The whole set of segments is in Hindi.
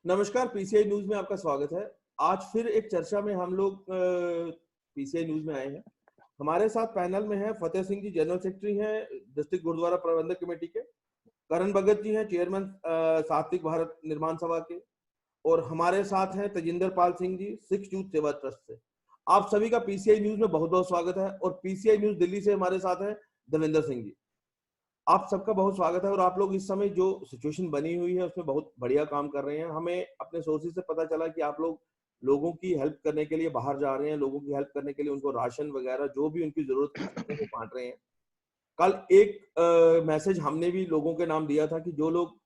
नमस्कार, पीसीआई न्यूज में आपका स्वागत है। आज फिर एक चर्चा में हम लोग पीसीआई न्यूज में आए हैं। हमारे साथ पैनल में है फतेह सिंह जी, जनरल सेक्रेटरी हैं डिस्ट्रिक्ट गुरुद्वारा प्रबंधक कमेटी के। करण भगत जी हैं, चेयरमैन सात्विक भारत निर्माण सभा के। और हमारे साथ हैं तेजिंदर पाल सिंह जी, सिख यूथ सेवा ट्रस्ट से। आप सभी का पीसीआई न्यूज में बहुत बहुत स्वागत है। और पीसीआई न्यूज दिल्ली से हमारे साथ हैं देवेंद्र सिंह जी। आप सबका बहुत स्वागत है। और आप लोग इस समय जो सिचुएशन बनी हुई है उसमें बहुत बढ़िया काम कर रहे हैं। हमें अपने सोर्सेज से पता चला कि आप लोग लोगों की हेल्प करने के लिए बाहर जा रहे हैं, लोगों की हेल्प करने के लिए उनको राशन वगैरह जो भी उनकी जरूरत की चीजें वो बांट रहे हैं। कल एक मैसेज हमने भी लोगों के नाम दिया था कि जो लोग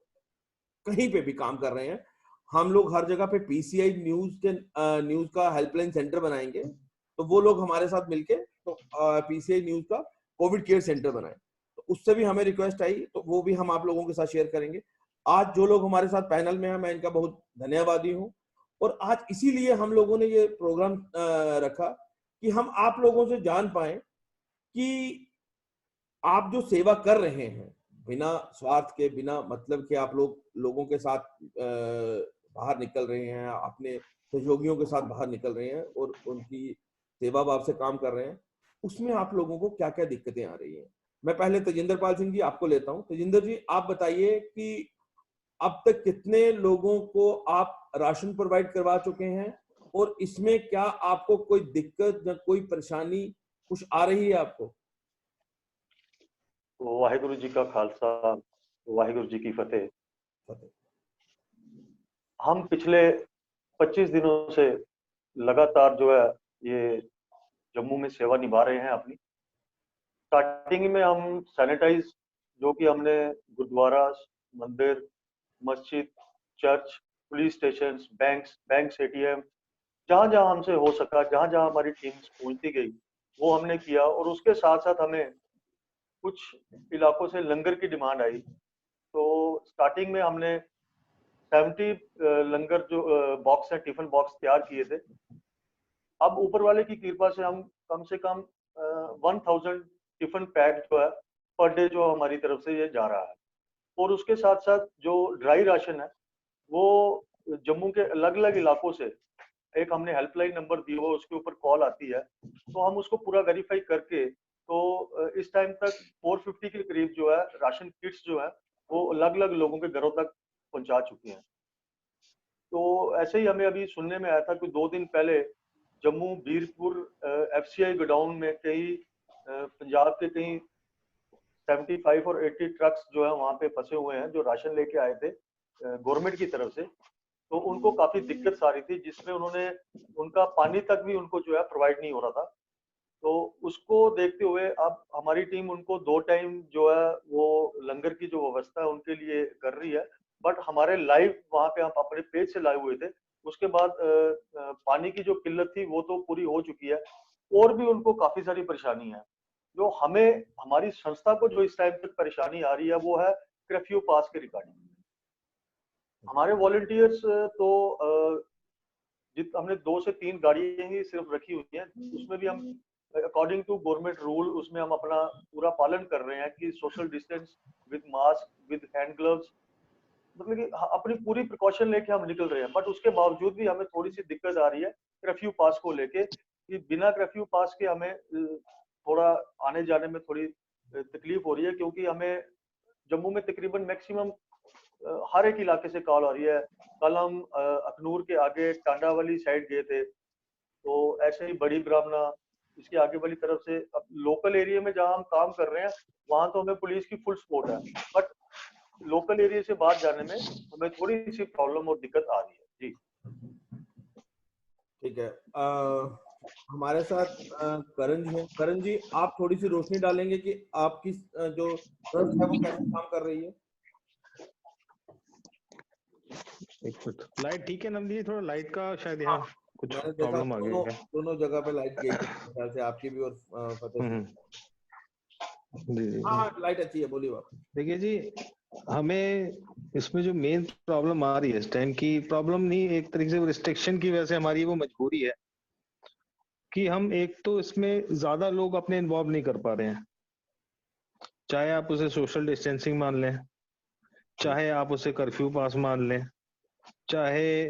कहीं पे भी काम कर रहे हैं, हम लोग हर जगह पे पीसीआई न्यूज का हेल्पलाइन सेंटर बनाएंगे। तो वो लोग हमारे साथ मिलके तो पीसीआई न्यूज का कोविड केयर सेंटर बनाए। तो उससे भी हमें रिक्वेस्ट आई, तो वो भी हम आप लोगों के साथ शेयर करेंगे। आज जो लोग हमारे साथ पैनल में हैं, मैं इनका बहुत धन्यवादी हूँ। और आज इसीलिए हम लोगों ने ये प्रोग्राम रखा कि हम आप लोगों से जान पाए कि आप जो सेवा कर रहे हैं, बिना स्वार्थ के, बिना मतलब के आप लोग लोगों के साथ बाहर निकल रहे हैं, अपने सहयोगियों के साथ बाहर निकल रहे हैं और उनकी सेवा भाव से काम कर रहे हैं, उसमें आप लोगों को क्या क्या दिक्कतें आ रही हैं। मैं पहले तेजिंदर पाल सिंह जी आपको लेता हूं। तेजिंदर जी, आप बताइए कि अब तक कितने लोगों को आप राशन प्रोवाइड करवा चुके हैं और इसमें क्या आपको कोई दिक्कत या कोई परेशानी कुछ आ रही है आपको? वाहिगुरु जी का खालसा, वाहिगुरु जी की फतेह। हम पिछले 25 दिनों से लगातार जो है ये जम्मू में सेवा निभा रहे हैं अपनी। स्टार्टिंग में हम सैनिटाइज जो कि हमने गुरुद्वारा, मंदिर, मस्जिद, church, police station, bank ATM, जहां जहां हमसे हो सका, जहां जहां हमारी टीम पहुंचती गई वो हमने किया। और उसके साथ साथ हमें कुछ इलाकों से लंगर की डिमांड आई। तो स्टार्टिंग में हमने 70 लंगर जो बॉक्स है, टिफिन बॉक्स तैयार किए थे। अब ऊपर वाले की कृपा से हम कम से कम 1000 टिफिन पैक जो है पर डे जो हमारी तरफ से ये जा रहा है। और उसके साथ साथ जो ड्राई राशन है वो जम्मू के अलग अलग इलाकों से एक हमने हेल्पलाइन नंबर दिया हुआ, उसके ऊपर कॉल आती है तो हम उसको पूरा वेरीफाई करके तो इस टाइम तक 450 के करीब जो है राशन किट्स जो है वो अलग अलग लोगों के घरों तक पहुंचा चुके हैं। तो ऐसे ही हमें अभी सुनने में आया था कि 2 दिन पहले जम्मू बीरपुर एफसीआई गोडाउन में कई पंजाब के कई 75 और 80 ट्रक्स जो है वहां पे फंसे हुए हैं जो राशन लेके आए थे गवर्नमेंट की तरफ से। तो उनको काफी दिक्कत आ रही थी, जिसमें उन्होंने उनका पानी तक भी उनको जो है प्रोवाइड नहीं हो रहा था। तो उसको देखते हुए अब हमारी टीम उनको 2 टाइम जो है वो लंगर की जो व्यवस्था है उनके लिए कर रही है। बट हमारे लाइव वहां पे हम अपने पेज से लाए हुए थे। उसके बाद पानी की जो किल्लत थी वो तो पूरी हो चुकी है। और भी उनको काफी सारी परेशानी है। जो हमें हमारी संस्था को जो इस टाइम तक परेशानी आ रही है वो है कर्फ्यू पास के रिगार्डिंग। हमारे वॉलंटियर्स तो हमने 2 से 3 गाड़ियां ही सिर्फ रखी हुई हैं। उसमें भी हम अकॉर्डिंग टू गवर्नमेंट रूल उसमें हम अपना पूरा पालन कर रहे हैं कि social distance with mask with hand gloves, मतलब कि अपनी पूरी प्रिकॉशन लेके हम निकल रहे हैं। बट उसके बावजूद भी हमें थोड़ी सी दिक्कत आ रही है कर्फ्यू पास को लेके कि बिना कर्फ्यू पास के हमें थोड़ा आने जाने में थोड़ी तकलीफ हो रही है, क्योंकि हमें जम्मू में तकरीबन मैक्सिमम हर एक इलाके से कॉल आ रही है। कल हम अखनूर के आगे टांडा वाली साइड गए थे, तो ऐसे ही बड़ी ब्राह्मणा इसके आगे वाली तरफ से। अब लोकल एरिया में जहां हम काम कर रहे हैं वहां तो हमें पुलिस की फुल सपोर्ट है, बट लोकल एरिया से बाहर जाने में हमें थोड़ी सी प्रॉब्लम और दिक्कत आ रही है जी। ठीक है। हमारे साथ करण जी हैं। करण जी, आप थोड़ी सी रोशनी डालेंगे कि आपकी जो ट्रस्ट है वो कैसे काम कर रही है? एक मिनट, लाइट ठीक है नंदी जी? थोड़ा लाइट का शायद यहाँ हाँ, कुछ मैंने देखा प्रॉब्लम आ गई है। दोनों जगह पे लाइट गई है, ख्याल से आपकी भी और फतेह सिंह। जी जी हाँ, लाइट अच्छी है, बोलिए आप। देखिए जी, हमें इसमें जो मेन प्रॉब्लम आ रही है इस टाइम की प्रॉब्लम नहीं, एक तरीके से रिस्ट्रिक्शन की वजह से हमारी वो मजबूरी है कि हम एक तो इसमें ज्यादा लोग अपने इन्वॉल्व नहीं कर पा रहे हैं। चाहे आप उसे सोशल डिस्टेंसिंग मान लें, चाहे आप उसे कर्फ्यू पास मान लें, चाहे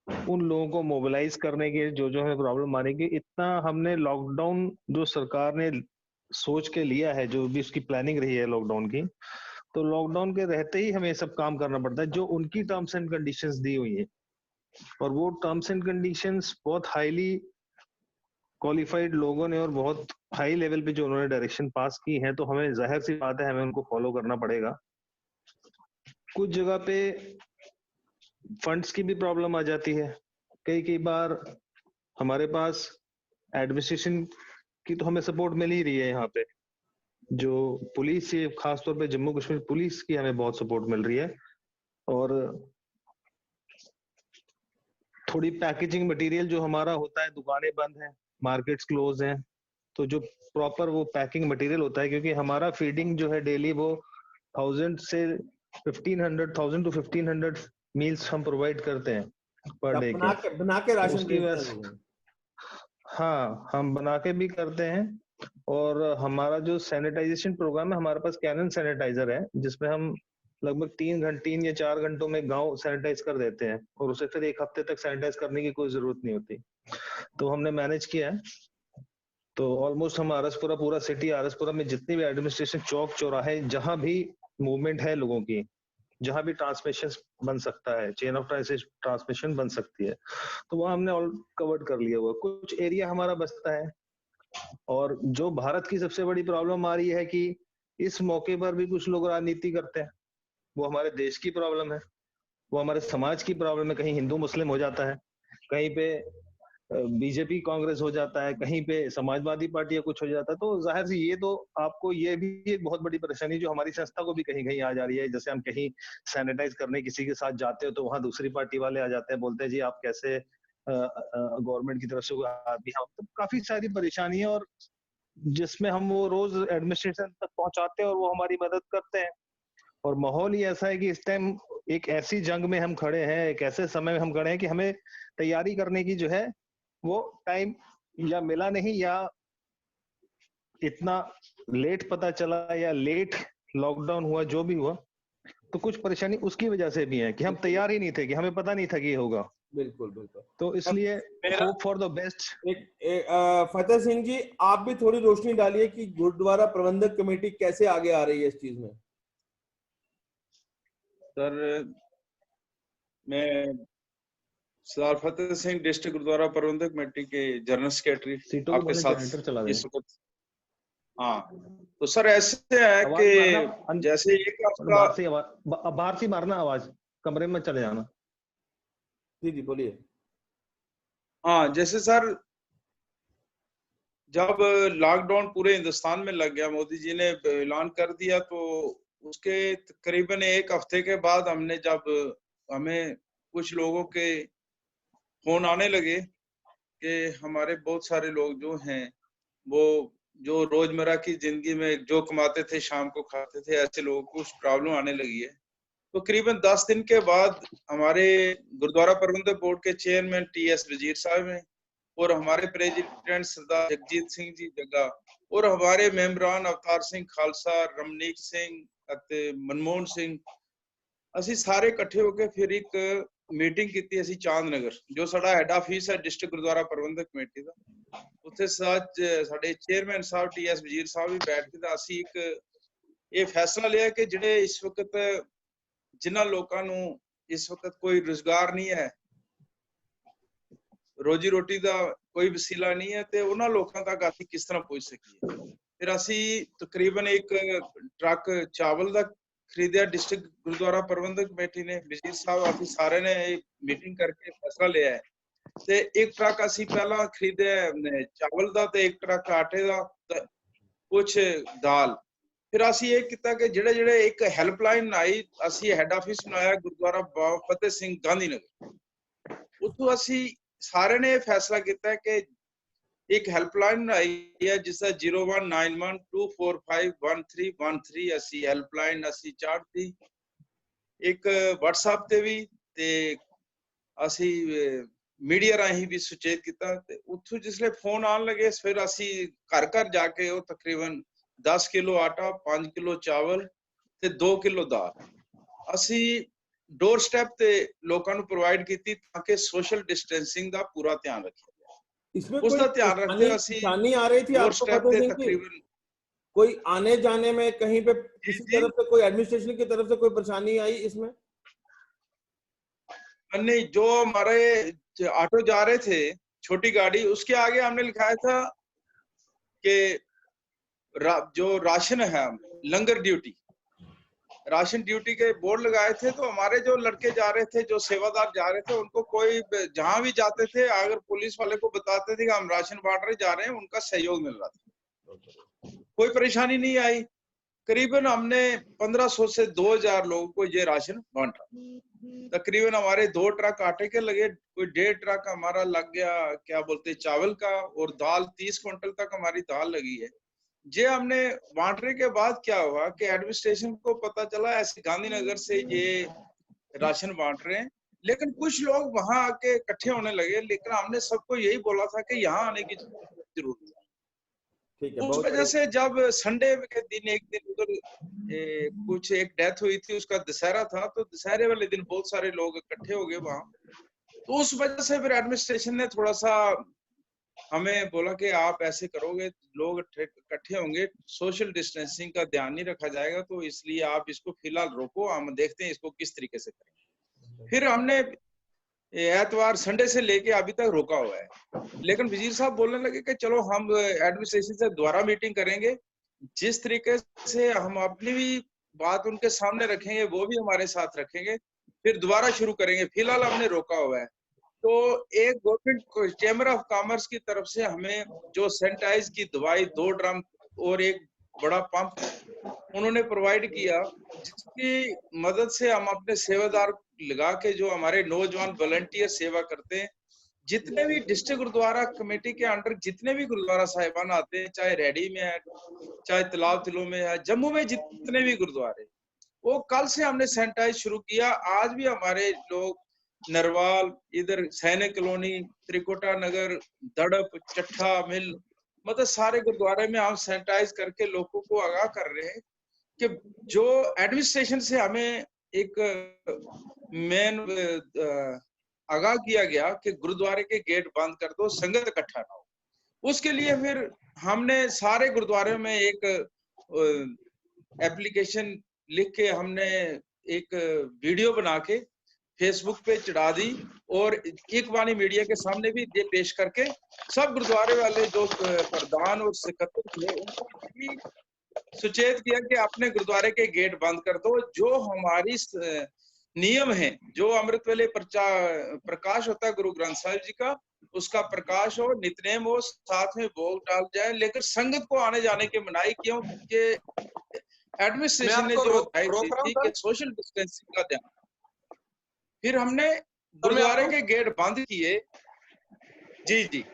उन लोगों को मोबिलाइज करने के जो जो हमें प्रॉब्लम आ रही है, इतना हमने लॉकडाउन जो सरकार ने सोच के लिया है, जो भी उसकी प्लानिंग रही है लॉकडाउन की, तो लॉकडाउन के रहते ही हमें सब काम करना पड़ता है जो उनकी टर्म्स एंड कंडीशंस दी हुई है। और वो टर्म्स एंड कंडीशंस बहुत हाईली क्वालिफाइड लोगों ने और बहुत हाई लेवल पे जो उन्होंने डायरेक्शन पास की है, तो हमें जाहिर सी बात है हमें उनको फॉलो करना पड़ेगा। कुछ जगह पे फंड्स की भी प्रॉब्लम आ जाती है, कई बार हमारे पास एडमिनिस्ट्रेशन की तो हमें सपोर्ट मिल ही रही है, यहाँ पे जो पुलिस से खासतौर पे जम्मू कश्मीर पुलिस की हमें बहुत सपोर्ट मिल रही है। और थोड़ी पैकेजिंग मटेरियल जो हमारा होता है, दुकानें बंद हैं, मार्केट्स क्लोज हैं, तो जो प्रॉपर वो पैकिंग मटेरियल होता है, क्योंकि हमारा फीडिंग जो है डेली वो 1000 से 1500 to 1500 मील्स हम प्रोवाइड करते हैं पर डे के। बना के राशन उसकी भेजते हैं वजह लोगों को। हाँ, हम बना के भी करते हैं। और हमारा जो सैनिटाइजेशन प्रोग्राम है, हमारे पास कैनन सैनिटाइजर है जिसमें हम लगभग 3 या 4 घंटों में गांव सैनिटाइज कर देते हैं और उसे फिर 1 हफ्ते तक सैनिटाइज करने की कोई जरूरत नहीं होती। तो हमने मैनेज किया है। तो ऑलमोस्ट हम आरएसपुरा पूरा सिटी, आरएसपुरा में जितनी भी एडमिनिस्ट्रेशन चौक चौराहे जहां भी मूवमेंट है लोगों की, जहां भी ट्रांसमिशन बन सकता है, चेन ऑफ ट्रांसमिशन बन सकती है, तो वहां हमने ऑल कवर्ड कर लिया हुआ। कुछ एरिया हमारा बचता है। और जो भारत की सबसे बड़ी प्रॉब्लम आ रही है कि इस मौके पर भी कुछ लोग राजनीति करते हैं, वो हमारे देश की प्रॉब्लम है, वो हमारे समाज की प्रॉब्लम है। कहीं हिंदू मुस्लिम हो जाता है, कहीं पे बीजेपी कांग्रेस हो जाता है, कहीं पे समाजवादी पार्टी या कुछ हो जाता है। तो जाहिर सी ये तो आपको ये भी एक बहुत बड़ी परेशानी जो हमारी संस्था को भी कहीं कहीं आ जा रही है। जैसे हम कहीं सैनिटाइज करने किसी के साथ जाते हो तो वहां दूसरी पार्टी वाले आ जाते हैं, बोलते हैं जी आप कैसे गवर्नमेंट की तरफ से कोई आदमी है। तो काफी सारी परेशानी है, और जिसमें हम वो रोज एडमिनिस्ट्रेशन तक पहुंचाते हैं और वो हमारी मदद करते हैं। और माहौल ही ऐसा है कि इस टाइम एक ऐसी जंग में हम खड़े हैं, एक ऐसे समय में हम खड़े हैं कि हमें तैयारी करने की जो है वो टाइम या मिला नहीं, या इतना लेट पता चला, या लेट लॉकडाउन हुआ, जो भी हुआ। तो कुछ परेशानी उसकी वजह से भी है कि हम तैयार ही नहीं थे, कि हमें पता नहीं था कि ये होगा। बिल्कुल बिल्कुल। तो इसलिए hope for the best. Fateh Singh ji, आप भी थोड़ी रोशनी डालिए कि गुरुद्वारा प्रबंधक कमेटी कैसे आगे आ रही है इस चीज में। सर, मैं सरदार फतेह सिंह डिस्ट्रिक्ट गुरुद्वारा प्रबंधक कमेटी के जनरल सेक्रेटरी आपके साथ इस वक्त। हाँ, तो सर ऐसे है कि जैसे एक आपका बाहर से मारना, आवाज कमरे में चले जाना। जी बोलिए। हाँ, जैसे सर जब लॉकडाउन पूरे हिंदुस्तान में लग गया, मोदी जी ने ऐलान कर दिया, तो उसके तकरीबन 1 हफ्ते के बाद हमें कुछ लोगों के फोन आने लगे कि हमारे बहुत सारे लोग जो हैं वो जो रोजमर्रा की जिंदगी में जो कमाते थे शाम को खाते थे, ऐसे लोगों को कुछ प्रॉब्लम आने लगी है। तो करीबन 10 दिन के बाद हमारे गुरुद्वारा प्रबंधक बोर्ड के चेयरमैन टीएस वजीर साहब हैं और हमारे प्रेसिडेंट सरदार जगजीत सिंह जी जग्गा और हमारे मेंबरान अवतार सिंह खालसा, रमनीक सिंह, मनमोहन सिंह, ਅਸੀਂ ਸਾਰੇ ਇਕੱਠੇ ਹੋ ਕੇ ਫਿਰ ਇੱਕ ਮੀਟਿੰਗ ਕੀਤੀ ਅਸੀਂ ਚਾਂਦਨਗਰ, ਜੋ ਸਾਡਾ ਹੈਡ ਆਫਿਸ ਹੈ ਡਿਸਟ੍ਰਿਕਟ ਗੁਰਦੁਆਰਾ ਪ੍ਰਬੰਧਕ ਕਮੇਟੀ ਦਾ। ਉੱਥੇ ਸਾਡੇ ਚੇਅਰਮੈਨ ਸਾਹਿਬ टीएस ਵਜ਼ੀਰ ਸਾਹਿਬ ਵੀ ਬੈਠ ਕੇ ਤਾਂ ਅਸੀਂ ਇੱਕ ਇਹ ਫੈਸਲਾ ਲਿਆ ਕਿ ਜਿਹੜੇ ਇਸ ਵਕਤ ਜਿਨ੍ਹਾਂ ਲੋਕਾਂ ਨੂੰ ਇਸ ਵਕਤ ਕੋਈ ਰੁਜ਼ਗਾਰ ਨਹੀਂ ਹੈ, ਰੋਜੀ ਰੋਟੀ ਦਾ ਕੋਈ ਵਸੀਲਾ ਨਹੀਂ ਹੈ, ਤੇ ਉਹਨਾਂ ਲੋਕਾਂ ਤੱਕ ਅਸੀਂ ਕਿਸ ਤਰ੍ਹਾਂ ਪਹੁੰਚ ਸਕੀਏ। ਫਿਰ ਅਸੀਂ ਤਕਰੀਬਨ ਇੱਕ ਟਰੱਕ ਚਾਵਲ ਦਾ खरीदा डिस्ट्रिक्ट गुरुद्वारा प्रबंधक कमेटी ने, वजीर साहब ਅਸੀਂ सारे ने मीटिंग करके फैसला लिया है। ਤੇ ਇੱਕ ਟਰੱਕ ਅਸੀਂ ਪਹਿਲਾਂ ਖਰੀਦਿਆ ਚਾਵਲ ਦਾ ਤੇ ਇੱਕ ਟਰੱਕ ਆਟੇ ਦਾ ਤੇ ਕੁਝ ਦਾਲ। ਫਿਰ ਅਸੀਂ ਇਹ ਕੀਤਾ ਕਿ ਜਿਹੜੇ ਇੱਕ ਹੈਲਪਲਾਈਨ ਬਣਾਈ, ਅਸੀਂ ਹੈੱਡ ਆਫਿਸ ਬਣਾਇਆ ਗੁਰਦੁਆਰਾ ਬਾਬਾ ਫਤਿਹ ਸਿੰਘ ਗਾਂਧੀ ਨਗਰ। ਉੱਥੋਂ ਅਸੀਂ ਸਾਰੇ ਨੇ ਫੈਸਲਾ ਕੀਤਾ ਕਿ एक हेल्पलाइन बनाई है जिसका 019124511313 ਅਸੀਂ ਹੈਲਪਲਾइन ਅਸੀਂ ਚਾੜਤੀ। ਇੱਕ WhatsApp ਤੇ ਵੀ ਤੇ ਅਸੀਂ ਮੀਡੀਆ ਰਾਹੀਂ ਵੀ ਸੁਚੇਤ ਕੀਤਾ। ਤੇ ਉੱਥੋਂ ਜਿਸਲੇ ਫੋਨ ਆਉਣ ਲੱਗੇ ਫਿਰ ਅਸੀਂ ਘਰ ਘਰ ਜਾ ਕੇ ਉਹ ਤਕਰੀਬਨ 10 ਕਿਲੋ ਆਟਾ, 5 ਕਿਲੋ ਚਾਵਲ ਤੇ 2 ਕਿਲੋ ਦਾਲ ਅਸੀਂ ਡੋਰ ਸਟੈਪ ਤੇ ਲੋਕਾਂ ਨੂੰ ਪ੍ਰੋਵਾਈਡ ਕੀਤੀ ਤਾਂ ਕਿ ਸੋਸ਼ਲ ਡਿਸਟੈਂਸਿੰਗ ਦਾ ਪੂਰਾ ਧਿਆਨ ਰੱਖਿਆ ਜਾਏ। इसमें ਉਸ कोई ਦਾ ਧਿਆਨ ਰੱਖਦੇ ਅਸੀਂ परेशानी आ रही थी डोर आपको स्टेप फतेह पे सिंह जी? तकरीबन कोई आने जाने में कहीं पे किसी जी तरफ से कोई एडमिनिस्ट्रेशन की तरफ से कोई परेशानी आई इसमें? नहीं, जो हमारे ऑटो जा रहे थे छोटी गाड़ी, उसके आगे हमने लिखाया था कि जो राशन है, लंगर ड्यूटी, राशन ड्यूटी के बोर्ड लगाए थे। तो हमारे जो लड़के जा रहे थे, जो सेवादार जा रहे थे, उनको कोई जहां भी जाते थे अगर पुलिस वाले को बताते थे कि हम राशन बांट रहे जा रहे हैं, उनका सहयोग मिल रहा था, कोई परेशानी नहीं आई। करीबन हमने 1500 से 2000 लोगों को ये राशन बांटा। तकरीबन हमारे 2 ट्रक आटे के लगे, कोई 1.5 ट्रक हमारा लग गया क्या बोलते चावल का, और दाल 30 क्विंटल तक हमारी दाल लगी है। ये हमने बांटने के बाद क्या हुआ कि एडमिनिस्ट्रेशन को पता चला ऐसे गांधीनगर से ये राशन बांट रहे हैं, लेकिन कुछ लोग वहां आके इकट्ठे होने लगे। लेकिन हमने सबको यही बोला था कि यहाँ आने की जरूरत है। उस वजह से जब संडे के दिन एक दिन उधर कुछ एक डेथ हुई थी, उसका दशहरा था, तो दशहरे वाले दिन बहुत सारे लोग इकट्ठे हो गए वहां। तो उस वजह से फिर एडमिनिस्ट्रेशन ने थोड़ा सा हमें बोला कि आप ऐसे करोगे, लोग इकट्ठे होंगे, सोशल डिस्टेंसिंग का ध्यान नहीं रखा जाएगा, तो इसलिए आप इसको फिलहाल रोको, हम देखते हैं इसको किस तरीके से करें। फिर हमने एतवार संडे से लेके अभी तक रोका हुआ है। लेकिन वजीर साहब बोलने लगे कि चलो हम एडमिनिस्ट्रेशन से दोबारा मीटिंग करेंगे, जिस तरीके से हम अपनी भी बात उनके सामने रखेंगे वो भी हमारे साथ रखेंगे, फिर दोबारा शुरू करेंगे। फिलहाल हमने रोका हुआ है। तो एक गवर्नमेंट चैम्बर ऑफ कॉमर्स की तरफ से हमें जो सैनिटाइज की दवाई 2 ड्रम और एक बड़ा पंप उन्होंने प्रोवाइड किया, जिसकी मदद से हम अपने सेवादार लगा के जो हमारे नौजवान वॉलंटियर सेवा करते हैं, जितने भी डिस्ट्रिक्ट गुरुद्वारा कमेटी के अंडर जितने भी गुरुद्वारा साहिबान आते हैं, चाहे रेडी में है, चाहे तलाब तिलों में है, जम्मू में जितने भी गुरुद्वारे, वो कल से हमने सैनिटाइज शुरू किया। आज भी हमारे लोग नरवाल, इधर सैनिक कॉलोनी, त्रिकोटा नगर, दड़प, चट्ठा मिल, मतलब सारे गुरुद्वारे में हम सैनिटाइज करके लोगों को आगाह कर रहे हैं कि जो एडमिनिस्ट्रेशन से हमें एक मेन आगाह किया गया कि गुरुद्वारे के गेट बंद कर दो, संगत इकट्ठा ना हो। उसके लिए फिर हमने सारे गुरुद्वारे में एक एप्लीकेशन लिख के हमने एक वीडियो बना के फेसबुक पे चढ़ा दी, और इकबानी मीडिया के सामने भी ये पेश करके सब गुरुद्वारे वाले जो प्रधान और सेक्रेटरी थे उनको भी सुचेत किया कि अपने गुरुद्वारे के गेट बंद कर दो। जो हमारी नियम है, जो अमृत वेले प्रकाश होता है गुरु ग्रंथ साहिब जी का, उसका प्रकाश हो, नितनेम हो, साथ में भोग डाल जाए, लेकिन संगत को आने जाने की मनाही क्यों कि एडमिनिस्ट्रेशन ने जो दी कि सोशल डिस्टेंसिंग का ध्यान। फिर हमने गुरुद्वारे के गेट बंद किए। जी जी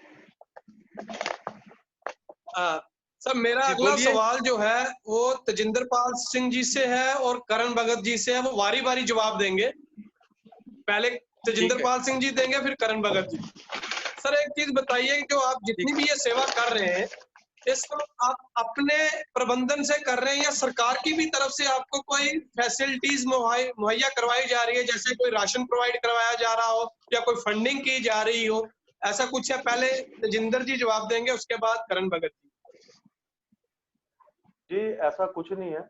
सर, मेरा अगला सवाल जो है वो तजिंदर पाल सिंह जी से है और करण भगत जी से है। वो वारी वारी जवाब देंगे, पहले तजिंदर पाल सिंह जी देंगे, फिर करण भगत जी। सर, एक चीज बताइए, जो आप जितनी भी ये सेवा कर रहे हैं, ये सब आप अपने प्रबंधन से कर रहे हैं या सरकार की भी तरफ से आपको कोई फैसिलिटीज मुहैया करवाई जा रही है, जैसे कोई राशन प्रोवाइड करवाया जा रहा हो या कोई फंडिंग की जा रही हो, ऐसा कुछ है? पहले तजिंदर जी जवाब देंगे, उसके बाद करण भगत जी। जी, ऐसा कुछ नहीं है।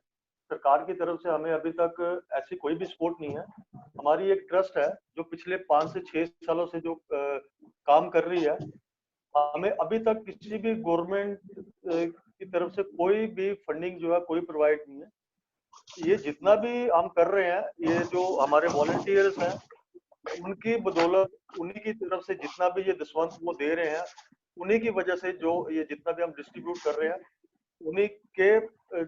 सरकार की तरफ से हमें अभी तक ऐसी कोई भी सपोर्ट नहीं है। हमारी एक ट्रस्ट है जो पिछले 5 से 6 सालों से जो काम कर रही है। हमें अभी तक किसी भी गवर्नमेंट की तरफ से कोई भी फंडिंग जो है कोई प्रोवाइड नहीं है। ये जितना भी हम कर रहे हैं, ये जो हमारे वॉलंटियर्स हैं उनकी बदौलत, उन्हीं की तरफ से जितना भी ये दसवंत वो दे रहे हैं, उन्हीं की वजह से जो ये जितना भी हम डिस्ट्रीब्यूट कर रहे हैं, उन्हीं के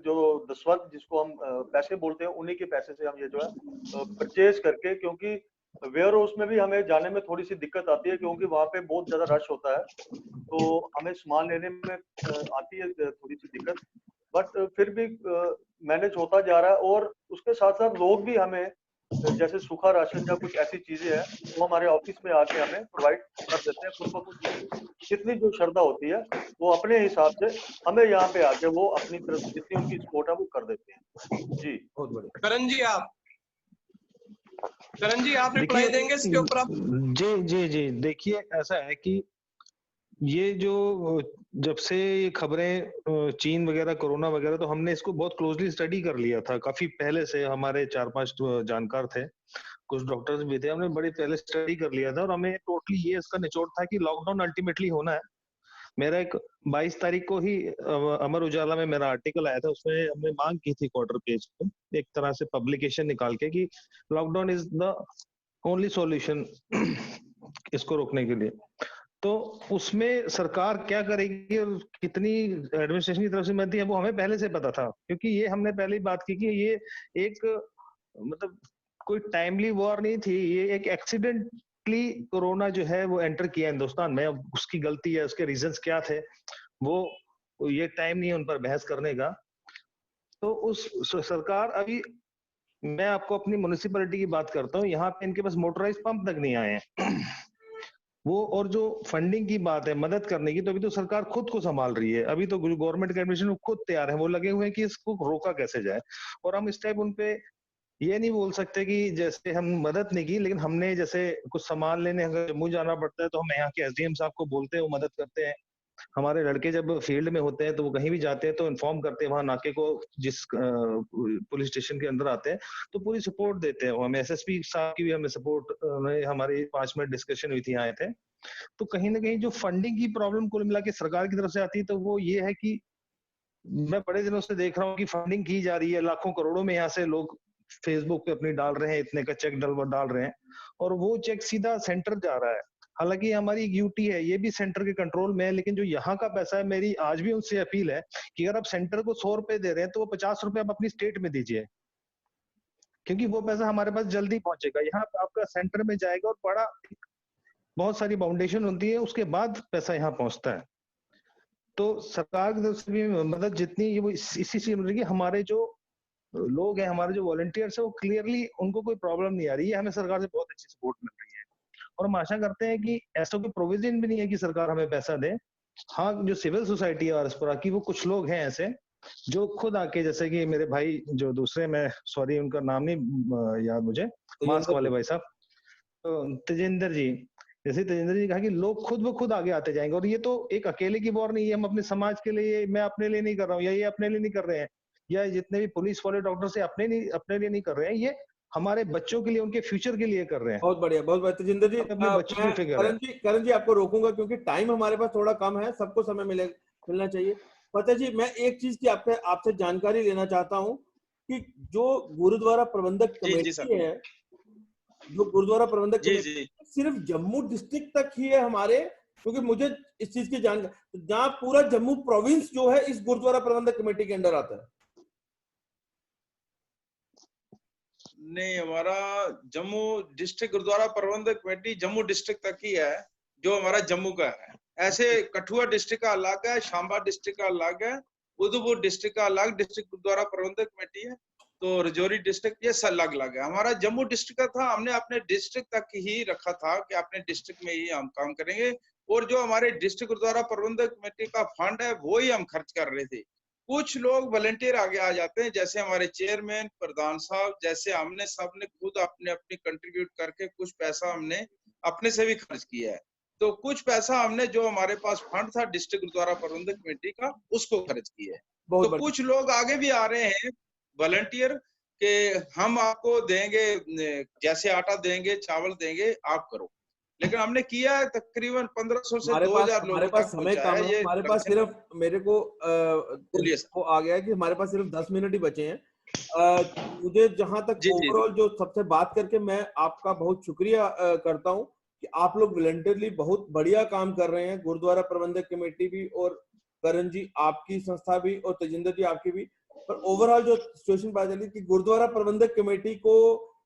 जो दसवंत जिसको हम पैसे बोलते हैं, उन्हीं के पैसे से हम ये जो है परचेज करके, क्योंकि वेयर हाउस में भी हमें जाने में थोड़ी सी दिक्कत आती है क्योंकि वहाँ पे बहुत ज्यादा रश होता है, तो हमें सामान लेने में आती है थोड़ी सी दिक्कत, बट फिर भी मैनेज होता जा रहा है। और उसके साथ साथ लोग भी हमें जैसे सूखा राशन या कुछ ऐसी चीजें हैं वो हमारे ऑफिस में आके हमें प्रोवाइड कर देते हैं। खुद ब खुद जितनी जो श्रद्धा होती है वो अपने हिसाब से हमें यहाँ पे आके वो अपनी तरफ जितनी उनकी सपोर्ट है वो कर देते हैं। जी, बहुत बढ़िया। करण जी, आप? करण जी आप रिप्लाई देंगे इसके ऊपर आप? जी जी जी, देखिए ऐसा है कि ये जो जब से ये खबरें चीन वगैरह कोरोना वगैरह, तो हमने इसको बहुत क्लोजली स्टडी कर लिया था काफी पहले से। हमारे 4-5 जानकार थे, कुछ डॉक्टर्स भी थे, हमने बड़ी पहले स्टडी कर लिया था और हमें टोटली ये इसका निचोड़ था कि लॉकडाउन अल्टीमेटली होना है। मेरा एक 22 तारीख को ही अमर उजाला में मेरा आर्टिकल आया था, उसमें हमने मांग की थी क्वार्टर पेज पे एक तरह से पब्लिकेशन निकाल के कि lockdown is the only solution इसको रोकने के लिए। तो उसमें सरकार क्या करेगी और कितनी एडमिनिस्ट्रेशन की तरफ से मदद है वो हमें पहले से पता था, क्योंकि ये हमने पहले ही बात की कि ये एक मतलब कोई टाइमली वॉर नहीं थी, ये एक एक्सीडेंटली कोरोना जो है वो एंटर किया हिंदुस्तान में। अब उसकी गलती है, उसके रीजंस क्या थे वो ये टाइम नहीं है उन पर बहस करने का। तो उस सरकार अभी, मैं आपको अपनी म्युनिसिपैलिटी की बात करता हूँ, यहाँ पे इनके पास मोटराइज पंप तक नहीं आए हैं वो। और जो फंडिंग की बात है मदद करने की, तो अभी तो सरकार खुद को संभाल रही है। अभी तो गवर्नमेंट के एडमिनिस्ट्रेशन खुद तैयार है, वो लगे हुए हैं कि इसको रोका कैसे जाए। और हम इस टाइप उनपे ये नहीं बोल सकते कि जैसे हम मदद नहीं की, लेकिन हमने जैसे कुछ सामान लेने अगर जम्मू जाना पड़ता है तो हम यहाँ के एसडीएम साहब को बोलते हैं, वो मदद करते हैं। हमारे लड़के जब फील्ड में होते हैं तो वो कहीं भी जाते हैं तो इन्फॉर्म करते हैं वहां नाके को, जिस पुलिस स्टेशन के अंदर आते हैं तो पूरी सपोर्ट देते हैं। हमें एसएसपी साहब की भी हमें सपोर्ट, हमारी 5 मिनट डिस्कशन हुई थी, आए थे। तो कहीं ना कहीं जो फंडिंग की प्रॉब्लम कुल मिला के सरकार की तरफ से आती है तो वो ये है कि मैं बड़े दिनों से देख रहा हूँ कि फंडिंग की जा रही है लाखों करोड़ों में, यहाँ से लोग फेसबुक पे अपनी डाल रहे हैं, इतने का चेक डाल रहे हैं और वो चेक सीधा सेंटर जा रहा है। हालांकि हमारी यूटी है, ये भी सेंटर के कंट्रोल में है, लेकिन जो यहाँ का पैसा है, मेरी आज भी उनसे अपील है कि अगर आप सेंटर को 100 रुपए दे रहे हैं तो वो 50 रुपए आप अपनी स्टेट में दीजिए, क्योंकि वो पैसा हमारे पास जल्दी पहुंचेगा। यहाँ आपका सेंटर में जाएगा और बड़ा बहुत सारी बाउंडेशन होती है, उसके बाद पैसा यहाँ पहुंचता है। तो सरकार की तरफ से भी मदद जितनी ये वो इसी से मिल रही है। हमारे जो लोग हैं, हमारे जो वॉलंटियर्स है, वो क्लियरली उनको कोई प्रॉब्लम नहीं आ रही है, हमें सरकार से बहुत अच्छी सपोर्ट मिल रही है। और हम आशा करते हैं कि ऐसा कोई प्रोविजन भी नहीं है कि सरकार हमें पैसा दे। हाँ, जो सिविल सोसाइटी है आरएसपुरा की, वो कुछ लोग हैं ऐसे जो खुद आके, जैसे कि मेरे भाई जो दूसरे, मैं सॉरी उनका नाम नहीं याद मुझे, मास्क वाले भाई साहब, तो तेजिंदर जी, जैसे तेजिंदर जी कहा कि लोग खुद आगे आते जाएंगे। और ये तो एक अकेले की वॉर नहीं है, हम अपने समाज के लिए, मैं अपने लिए नहीं कर रहा हूँ या ये अपने लिए नहीं कर रहे हैं, या जितने भी पुलिस वाले डॉक्टर से अपने लिए नहीं कर रहे हैं, ये हमारे बच्चों के लिए, उनके फ्यूचर के लिए कर रहे हैं। बहुत बढ़िया, बहुत बढ़िया तेजिंदर जी। करण जी आपको रोकूंगा क्योंकि टाइम हमारे पास थोड़ा कम है, सबको समय मिलना चाहिए। फतेह जी, मैं एक चीज की आपसे जानकारी लेना चाहता हूँ कि जो गुरुद्वारा प्रबंधक कमेटी है, जो गुरुद्वारा प्रबंधक कमेटी सिर्फ जम्मू डिस्ट्रिक्ट तक ही है हमारे, क्योंकि मुझे इस चीज की जानकारी, जहाँ पूरा जम्मू प्रोविंस जो है इस गुरुद्वारा प्रबंधक कमेटी के अंडर आता है। नहीं, हमारा जम्मू डिस्ट्रिक्ट गुरुद्वारा प्रबंधक कमेटी जम्मू डिस्ट्रिक्ट तक ही है, जो हमारा जम्मू का है। ऐसे कठुआ डिस्ट्रिक्ट का अलग है, शांबा डिस्ट्रिक्ट का अलग है, उधमपुर डिस्ट्रिक्ट का अलग डिस्ट्रिक्ट गुरुद्वारा प्रबंधक कमेटी है, तो रजौरी डिस्ट्रिक्ट ये सब अलग अलग है। हमारा जम्मू डिस्ट्रिक्ट का था, हमने अपने डिस्ट्रिक्ट तक ही रखा था कि अपने डिस्ट्रिक्ट में ही हम काम करेंगे, और जो हमारे डिस्ट्रिक्ट गुरुद्वारा प्रबंधक कमेटी का फंड है वो ही हम खर्च कर रहे थे। कुछ लोग वॉलंटियर आगे आ जाते हैं, जैसे हमारे चेयरमैन, प्रधान साहब, जैसे हमने सबने खुद अपने कंट्रीब्यूट करके कुछ पैसा हमने अपने से भी खर्च किया है। तो कुछ पैसा हमने जो हमारे पास फंड था डिस्ट्रिक्ट गुरुद्वारा प्रबंधक कमेटी का, उसको खर्च किया है। तो कुछ लोग आगे भी आ रहे हैं वॉलंटियर के, हम आपको देंगे, जैसे आटा देंगे, चावल देंगे, आप करो। लेकिन हमने किया है तकरीबन 1500 से 2000 लोगों तक समय कम है, हमारे पास सिर्फ, मेरे को वो आ गया है कि हमारे पास सिर्फ 10 मिनट ही बचे हैं। मुझे जहां तक ओवरऑल जो सबसे बात करके मैं आपका बहुत शुक्रिया करता हूं कि आप लोग वॉलंटियरली बहुत बढ़िया काम कर रहे हैं, गुरुद्वारा प्रबंधक कमेटी भी, और करण जी आपकी संस्था भी, और तेजिंदर जी आपकी भी। पर ओवरऑल जो सिचुएशन पता चली कि गुरुद्वारा प्रबंधक कमेटी को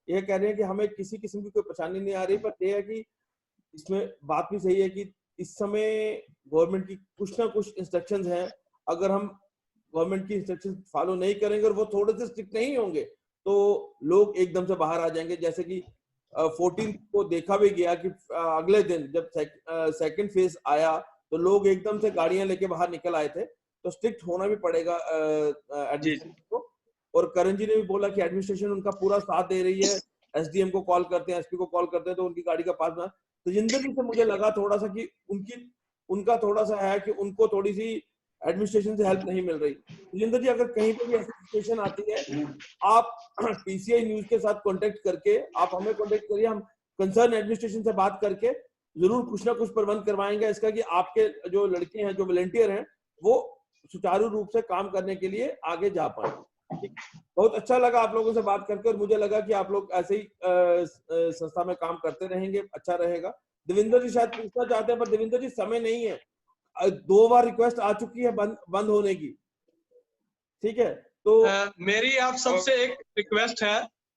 यह कह रहे हैं कि हमें किसी किस्म की कोई परेशानी नहीं आ रही, पर यह है कि इसमें बात भी सही है कि इस समय गवर्नमेंट की कुछ ना कुछ इंस्ट्रक्शंस हैं, अगर हम गवर्नमेंट की इंस्ट्रक्शंस फॉलो नहीं करेंगे और वो थोड़े से स्ट्रिक्ट नहीं होंगे तो लोग एकदम से बाहर आ जाएंगे। जैसे कि 14 को देखा भी गया कि अगले दिन जब सेकंड फेज आया तो लोग एकदम से गाड़ियां लेके बाहर निकल आए थे। तो स्ट्रिक्ट होना भी पड़ेगा एडमिनिस्ट्रेशन को। और करण जी ने भी बोला कि एडमिनिस्ट्रेशन उनका पूरा साथ दे रही है, एसडीएम को कॉल करते हैं, एसपी को कॉल करते हैं तो उनकी गाड़ी का पास बना। तजिंदर जी से मुझे लगा थोड़ा सा कि उनका थोड़ा सा है कि उनको थोड़ी सी एडमिनिस्ट्रेशन से हेल्प नहीं मिल रही। तजिंदर जी, अगर कहीं पे भी ऐसी सिचुएशन आती है, आप पीसीआई न्यूज के साथ कांटेक्ट करके आप हमें कांटेक्ट करिए, हम कंसर्न एडमिनिस्ट्रेशन से बात करके जरूर कुछ ना कुछ प्रबंध करवाएंगे इसका, कि आपके जो लड़के हैं, जो वॉलंटियर हैं, वो सुचारू रूप से काम करने के लिए आगे जा पाए। बहुत अच्छा लगा आप लोगों से बात करके, और मुझे लगा कि आप लोग ऐसे ही संस्था में काम करते रहेंगे, अच्छा रहेगा। देवेंद्र जी शायद पूछना चाहते हैं, पर देवेंद्र जी समय नहीं है, 2 बार रिक्वेस्ट आ चुकी है बंद होने की, ठीक है? तो मेरी आप सबसे एक रिक्वेस्ट है,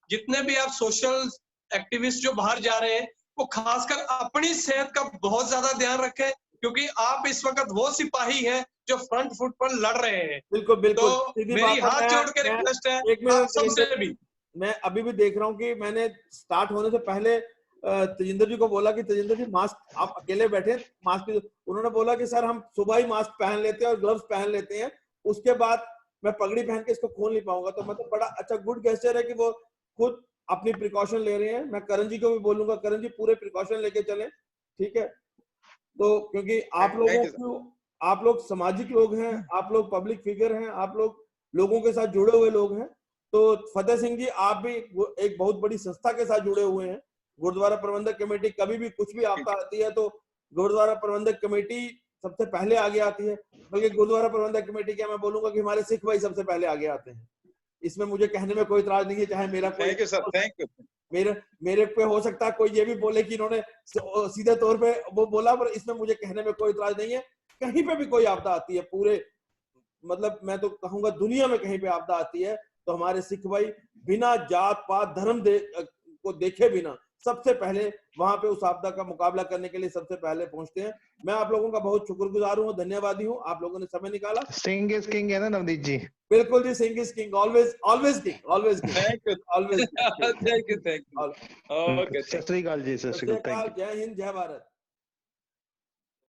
जितने भी आप सोशल एक्टिविस्ट जो बाहर जा रहे हैं, वो खासकर अपनी सेहत का बहुत ज्यादा ध्यान रखें, क्योंकि आप इस वक्त वो सिपाही हैं जो फ्रंट फुट पर लड़ रहे हैं। बिल्कुल बिल्कुल, तो मेरी हाथ जोड़ के रिक्वेस्ट है आप सबसे भी। मैं अभी भी देख रहा हूँ कि मैंने स्टार्ट होने से पहले तजिंदर जी को बोला कि तजिंदर जी मास्क, आप अकेले बैठे मास्क, उन्होंने बोला कि सर हम सुबह ही मास्क पहन लेते हैं और ग्लव्स पहन लेते हैं, उसके बाद मैं पगड़ी पहन के इसको खोल नहीं पाऊंगा। तो मतलब बड़ा अच्छा गुड गेस्चर है कि वो खुद अपनी प्रिकॉशन ले रहे हैं। मैं करण जी को भी बोलूंगा, करण जी पूरे प्रिकॉशन लेके चलें, ठीक है? तो क्योंकि आप लोग सामाजिक लोग हैं, आप लोग पब्लिक फिगर हैं, आप लोग लोगों के साथ जुड़े हुए लोग हैं। तो फतेह सिंह जी, आप भी एक बहुत बड़ी संस्था के साथ जुड़े हुए हैं, गुरुद्वारा प्रबंधक कमेटी। कभी भी कुछ भी आपदा आती है तो गुरुद्वारा प्रबंधक कमेटी सबसे पहले आगे आती है, बल्कि गुरुद्वारा प्रबंधक कमेटी क्या, मैं बोलूंगा कि हमारे सिख भाई सबसे पहले आगे आते हैं। इसमें मुझे कहने में कोई इतराज नहीं है, चाहे मेरा कोई, thank you sir, thank you. मेरे पे हो सकता है कोई ये भी बोले कि इन्होंने सीधे तौर पे वो बोला, पर इसमें मुझे कहने में कोई इतराज नहीं है। कहीं पे भी कोई आपदा आती है, पूरे मतलब मैं तो कहूंगा दुनिया में कहीं पे आपदा आती है, तो हमारे सिख भाई बिना जात पात धर्म को देखे बिना सबसे पहले वहां पे उस आपदा का मुकाबला करने के लिए सबसे पहले पहुंचते हैं। मैं आप लोगों का बहुत शुक्रगुजार हूँ, धन्यवादी हूँ, आप लोगों ने समय निकाला। सिंह इज किंग है ना नवनीत जी? बिल्कुल जी, Singh is king, always always king, always king, thank you, always. Thank you, thank you. Okay, Sat Shri अकाल जी, सत श्री अकाल, थैंक यू। जय हिंद, जय भारत।